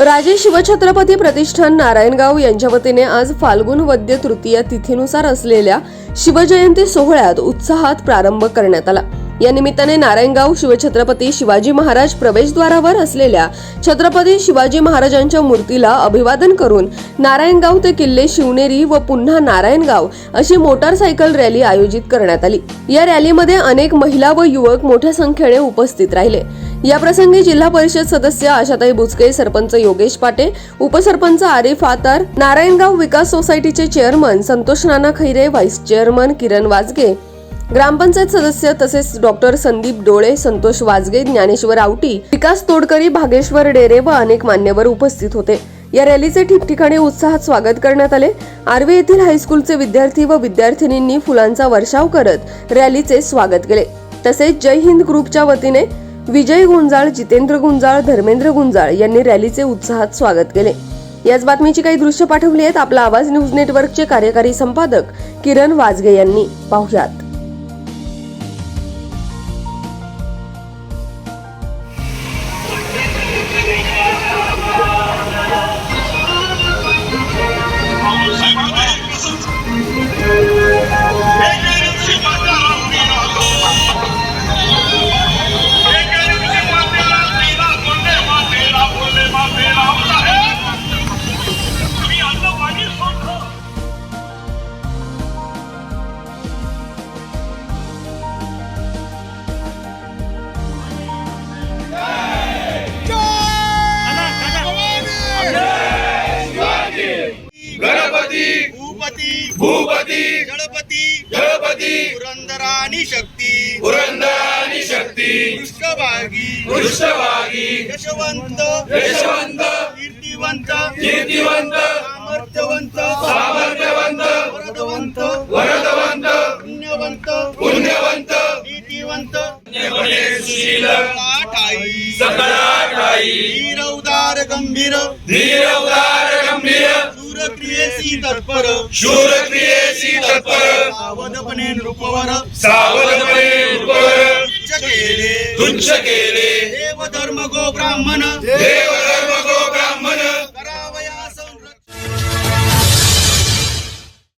राजे शिवछत्रपती प्रतिष्ठान नारायणगाव यांच्या वतीने आज फाल्गुन वद्य तृतीया तिथीनुसार असलेल्या शिवजयंती सोहळ्यात उत्साहात प्रारंभ करण्यात आला। या निमित्ताने नारायणगाव शिवछत्रपती शिवाजी महाराज प्रवेशद्वारावर असलेल्या छत्रपती शिवाजी महाराजांच्या मूर्तीला अभिवादन करून नारायणगाव ते किल्ले शिवनेरी व पुन्हा नारायणगाव अशी मोटारसायकल रॅली आयोजित करण्यात आली। या रॅलीमध्ये अनेक महिला व युवक मोठ्या संख्येने उपस्थित राहिले। या प्रसंगी जिल्हा परिषद सदस्य आशाताई बुचके, सरपंच योगेश पाटे, उपसरपंच आरिफ आतार, नारायणगाव विकास सोसायटीचे चेअरमन संतोष नाना खैरे, व्हाईस चेअरमन किरण वाजगे, ग्रामपंचायत सदस्य तसेच डॉक्टर संदीप डोळे, संतोष वाजगे, ज्ञानेश्वर आवटी, विकास तोडकरी, भागेश्वर डेरे व अनेक मान्यवर उपस्थित होते। या रॅलीचे ठिकठिकाणी उत्साहात स्वागत करण्यात आले। आर्वे येथील हायस्कूलचे विद्यार्थी व विद्यार्थिनींनी फुलांचा वर्षाव करत रॅलीचे स्वागत केले। तसेच जय हिंद ग्रुपच्या वतीने विजय गुंजाळ, जितेंद्र गुंजाळ, धर्मेंद्र गुंजाळ यांनी रॅलीचे उत्साहात स्वागत केले। याच बातमीची काही दृश्य पाठवली आहेत आपला आवाज न्यूज नेटवर्कचे कार्यकारी संपादक किरण वाजगे यांनी। पाहुयात। गणपती भूपती गणपती पुरंदरानी शक्ती पृष्ठभागी यशवंत कीर्तिवंत सामर्थ्यवंत वरदवंत पुण्यवंत नीतिवंत सुशील सकला ठाई धीरउदार गंभीर शूरक्रियेसी तत्पर सावधपणे नृपवर तुच्छ केले देव धर्म गो ब्राह्मण